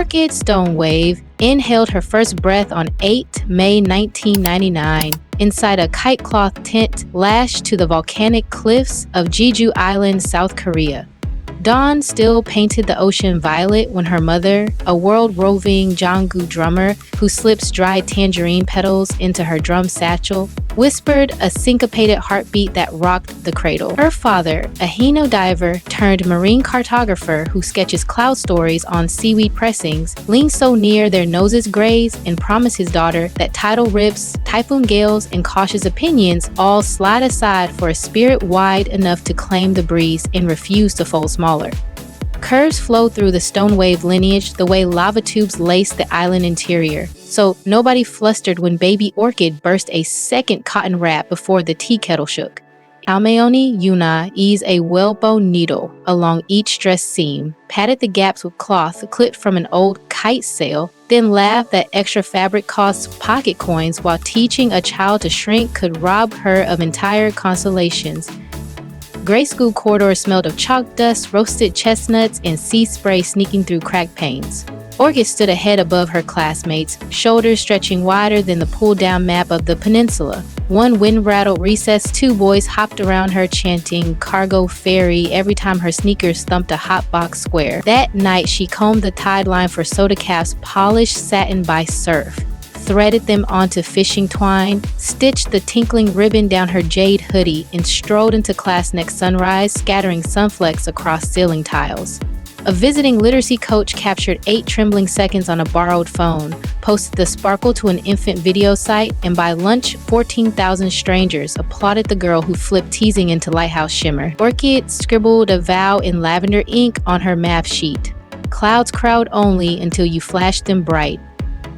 Orchid Stonewave inhaled her first breath on 8 May 1999 inside a kite cloth tent lashed to the volcanic cliffs of Jeju Island, South Korea. Dawn still painted the ocean violet when her mother, a world-roving Janggu drummer who slips dried tangerine petals into her drum satchel, whispered a syncopated heartbeat that rocked the cradle. Her father, a Hino diver turned marine cartographer who sketches cloud stories on seaweed pressings, leans so near their noses graze and promised his daughter that tidal rips, typhoon gales, and cautious opinions all slide aside for a spirit wide enough to claim the breeze and refuse to fold smaller. Curves flow through the Stonewave lineage the way lava tubes lace the island interior, so nobody flustered when baby Orchid burst a second cotton wrap before the tea kettle shook. Almeoni Yuna eased a whalebone needle along each dress seam, patted the gaps with cloth clipped from an old kite sail, then laughed that extra fabric costs pocket coins while teaching a child to shrink could rob her of entire consolations. Grade school corridors smelled of chalk dust, roasted chestnuts, and sea spray sneaking through cracked panes. Orchid stood a head above her classmates, shoulders stretching wider than the pulled-down map of the peninsula. One wind-rattled recess, two boys hopped around her chanting "Cargo Ferry" every time her sneakers thumped a hot box square. That night, she combed the tide line for soda caps polished satin by surf, threaded them onto fishing twine, stitched the tinkling ribbon down her jade hoodie, and strolled into class next sunrise, scattering sunflecks across ceiling tiles. A visiting literacy coach captured 8 trembling seconds on a borrowed phone, posted the sparkle to an infant video site, and by lunch, 14,000 strangers applauded the girl who flipped teasing into lighthouse shimmer. Orchid scribbled a vow in lavender ink on her math sheet. Clouds crowd only until you flash them bright.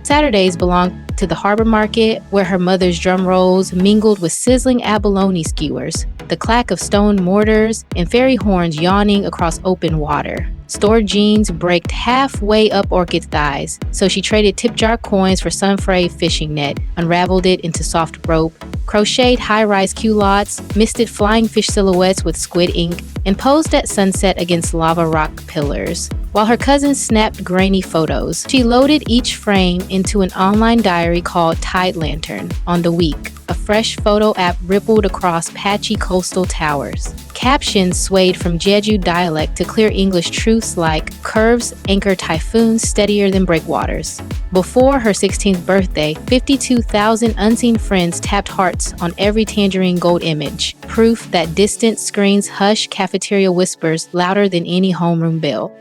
Saturdays belonged to the harbor market, where her mother's drum rolls mingled with sizzling abalone skewers, the clack of stone mortars, and fairy horns yawning across open water. Stored jeans braked halfway up Orchid's thighs, so she traded tip jar coins for sun-frayed fishing net, unraveled it into soft rope, crocheted high-rise culottes, misted flying fish silhouettes with squid ink, and posed at sunset against lava rock pillars. While her cousins snapped grainy photos, she loaded each frame into an online diary called Tide Lantern on the Week. A fresh photo app rippled across patchy coastal towers. Captions swayed from Jeju dialect to clear English truths like "Curves anchor typhoons steadier than breakwaters." Before her 16th birthday, 52,000 unseen friends tapped hearts on every tangerine gold image, proof that distant screens hush cafeteria whispers louder than any homeroom bell.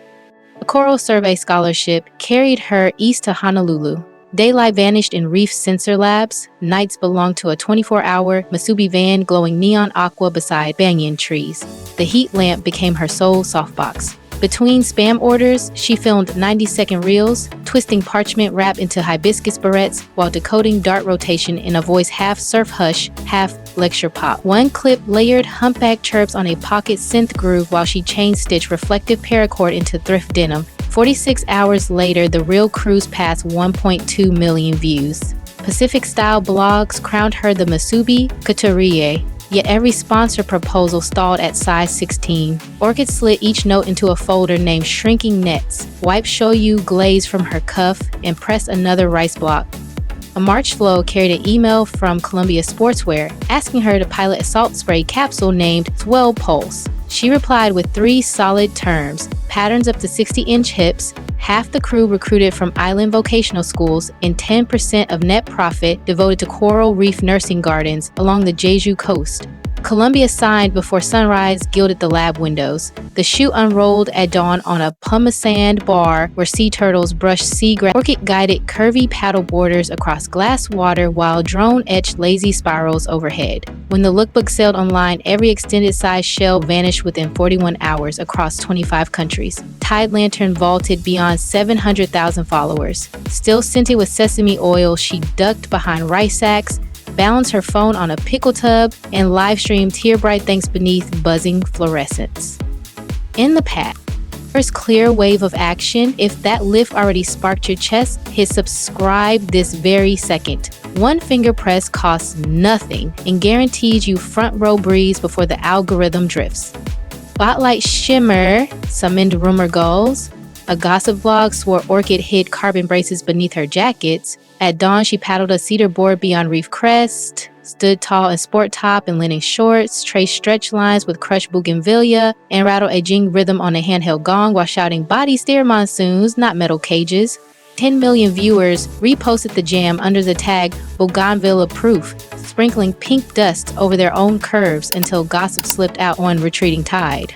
A choral survey scholarship carried her east to Honolulu. Daylight vanished in reef sensor labs. Nights belonged to a 24-hour Masubi van glowing neon aqua beside banyan trees. The heat lamp became her sole softbox. Between spam orders, she filmed 90-second reels, twisting parchment wrap into hibiscus barrettes while decoding dart rotation in a voice half surf hush, half lecture pop. One clip layered humpback chirps on a pocket synth groove while she chain-stitched reflective paracord into thrift denim. 46 hours later, the reel cruised past 1.2 million views. Pacific-style blogs crowned her the Masubi Couturier, yet every sponsor proposal stalled at size 16. Orchid slid each note into a folder named Shrinking Nets, wiped shoyu glaze from her cuff, and pressed another rice block. A March flow carried an email from Columbia Sportswear asking her to pilot a salt spray capsule named Swell Pulse. She replied with 3 solid terms: patterns up to 60-inch hips, half the crew recruited from island vocational schools, and 10% of net profit devoted to coral reef nursing gardens along the Jeju coast. Columbia signed before sunrise gilded the lab windows. The shoe unrolled at dawn on a pumice sand bar where sea turtles brushed seagrass. Orchid guided curvy paddle boarders across glass water while drone etched lazy spirals overhead. When the lookbook sailed online, every extended size shell vanished within 41 hours across 25 countries. Tide Lantern vaulted beyond 700,000 followers. Still scented with sesame oil, she ducked behind rice sacks, balanced her phone on a pickle tub, and live-streamed tear-bright thanks beneath buzzing fluorescence. In the past, first clear wave of action. If that lift already sparked your chest, hit subscribe this very second. One finger press costs nothing and guarantees you front row breeze before the algorithm drifts. Spotlight shimmer, summoned rumor gulls. Tide Lantern A gossip vlog swore Orchid hid carbon braces beneath her jackets. At dawn, she paddled a cedar board beyond Reef Crest, stood tall in sport top and linen shorts, traced stretch lines with crushed bougainvillea, and rattled a jing rhythm on a handheld gong while shouting, "Body steer monsoons, not metal cages." 10 million viewers reposted the jam under the tag Bougainvillea Proof, sprinkling pink dust over their own curves until gossip slipped out on retreating tide.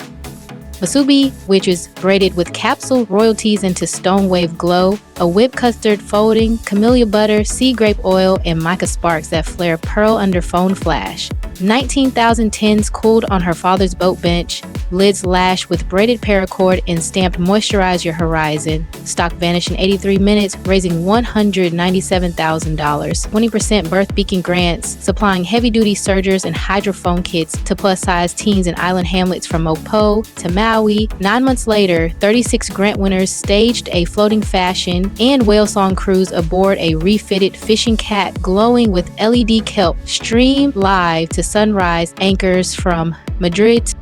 Masubi, which is braided with capsule royalties into Stonewave glow, a whipped custard folding, camellia butter, sea grape oil, and mica sparks that flare pearl under phone flash. 19,010s cooled on her father's boat bench, lids lashed with braided paracord and stamped "Moisturize Your Horizon." Stock vanished in 83 minutes, raising $197,000. 20% birth beacon grants, supplying heavy-duty surgers and hydrophone kits to plus-size teens in island hamlets from Mopo to Maui. 9 months later, 36 grant winners staged a floating fashion and whale song cruise aboard a refitted fishing cat glowing with LED kelp, streamed live to sunrise anchors from Madrid.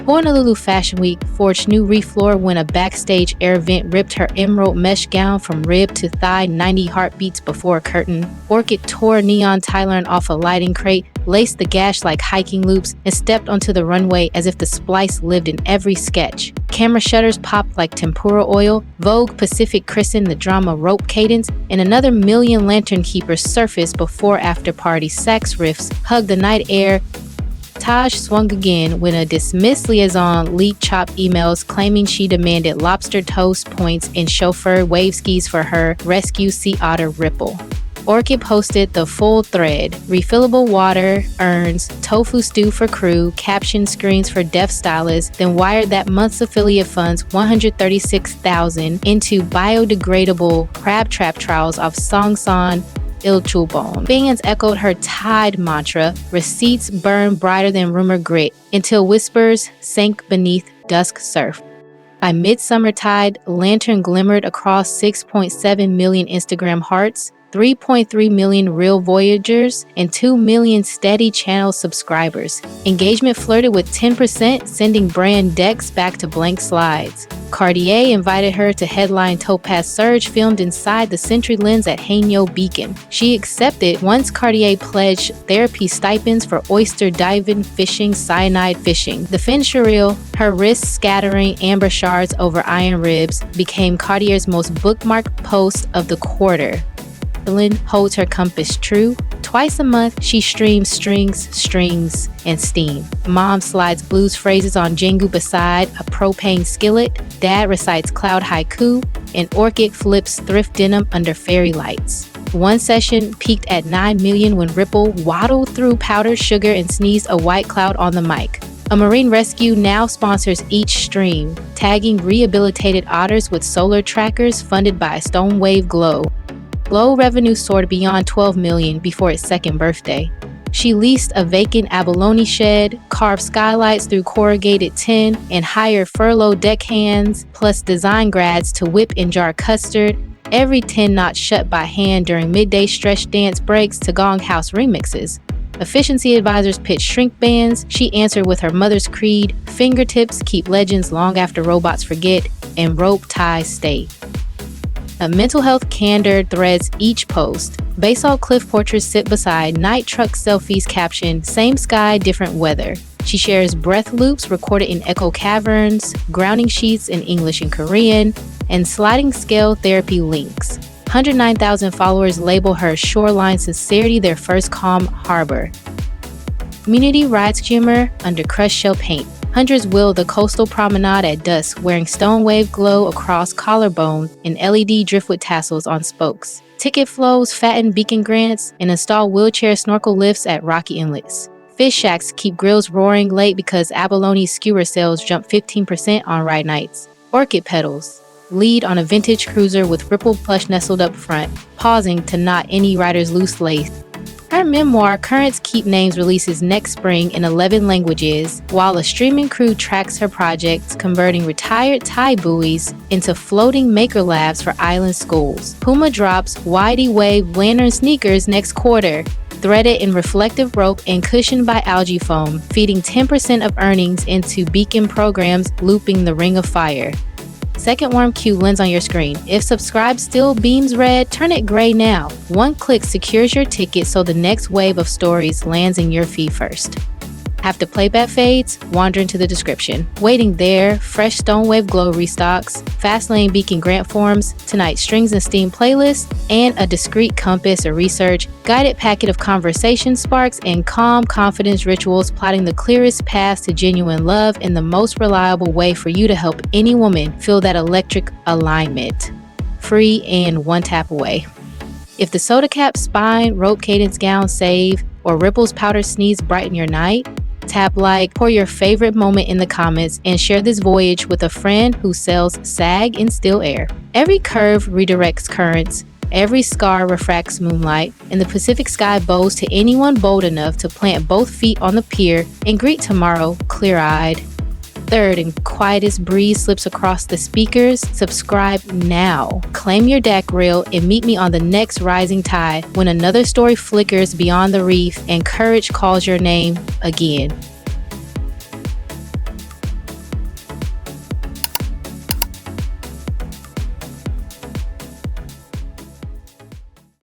Honolulu Fashion Week forged new reef floor when a backstage air vent ripped her emerald mesh gown from rib to thigh 90 heartbeats before a curtain. Orchid tore neon Tylenol off a lighting crate, laced the gash like hiking loops, and stepped onto the runway as if the splice lived in every sketch. Camera shutters popped like tempura oil, Vogue Pacific christened the drama rope cadence, and another million lantern keepers surfaced before after party sax riffs hugged the night air. Taj swung again when a dismissed liaison leaked chopped emails claiming she demanded lobster toast points and chauffeur wave skis for her rescue sea otter Ripple. Orchid posted the full thread: refillable water, urns, tofu stew for crew, caption screens for deaf stylists, then wired that month's affiliate funds $136,000 into biodegradable crab trap trowels off Songsan Ilchulbon. Fans echoed her Tide mantra, receipts burned brighter than rumor grit, until whispers sank beneath dusk surf. By midsummer tide, Lantern glimmered across 6.7 million Instagram hearts, 3.3 million real Voyagers, and 2 million steady channel subscribers. Engagement flirted with 10%, sending brand decks back to blank slides. Cartier invited her to headline Topaz Surge, filmed inside the Sentry Lens at Hainyo Beacon. She accepted once Cartier pledged therapy stipends for oyster diving, fishing, cyanide fishing. The fin Cheryl, her wrists scattering amber shards over iron ribs, became Cartier's most bookmarked post of the quarter. Lynn holds her compass true. Twice a month, she streams strings, and steam. Mom slides blues phrases on Jengu beside a propane skillet. Dad recites cloud haiku, and Orchid flips thrift denim under fairy lights. One session peaked at 9 million when Ripple waddled through powdered sugar and sneezed a white cloud on the mic. A marine rescue now sponsors each stream, tagging rehabilitated otters with solar trackers funded by Stonewave Glow. Glow revenue soared beyond 12 million before its second birthday. She leased a vacant abalone shed, carved skylights through corrugated tin, and hired furloughed deckhands, plus design grads to whip and jar custard, every tin knot shut by hand during midday stretch dance breaks to Gong House remixes. Efficiency advisors pitched shrink bands. She answered with her mother's creed: fingertips keep legends long after robots forget, and rope ties stay. A mental health candor threads each post. Basalt cliff portraits sit beside night truck selfies captioned "Same sky, different weather." She shares breath loops recorded in echo caverns, grounding sheets in English and Korean, and sliding scale therapy links. 109,000 followers label her shoreline sincerity their first calm harbor. Community rides humor under crushed shell paint. Hundreds wheel the coastal promenade at dusk, wearing Stonewave glow across collarbone and LED driftwood tassels on spokes. Ticket flows fatten beacon grants and install wheelchair snorkel lifts at rocky inlets. Fish shacks keep grills roaring late because abalone skewer sales jump 15% on ride nights. Orchid pedals lead on a vintage cruiser with Ripple plush nestled up front, pausing to knot any rider's loose lace. Her memoir, Currents Keep Names, releases next spring in 11 languages, while a streaming crew tracks her projects, converting retired Thai buoys into floating maker labs for island schools. Puma drops Widey Wave lantern sneakers next quarter, threaded in reflective rope and cushioned by algae foam, feeding 10% of earnings into Beacon programs looping the Ring of Fire. Second warm cue lens on your screen. If subscribe still beams red, turn it gray now. One click secures your ticket so the next wave of stories lands in your feed first. After playback fades, wander into the description. Waiting there, fresh Stonewave Glow restocks, Fastlane Beacon grant forms, tonight's Strings and Steam playlist, and a discreet compass or research, guided packet of conversation sparks, and calm confidence rituals plotting the clearest path to genuine love in the most reliable way for you to help any woman feel that electric alignment. Free and one tap away. If the soda cap, spine, rope cadence gown save, or ripples powder sneeze brighten your night, tap like, pour your favorite moment in the comments, and share this voyage with a friend who sells sag in still air. Every curve redirects currents, every scar refracts moonlight, and the Pacific sky bows to anyone bold enough to plant both feet on the pier and greet tomorrow clear-eyed. Third and quietest breeze slips across the speakers. Subscribe now. Claim your deck reel and meet me on the next rising tide when another story flickers beyond the reef and courage calls your name again.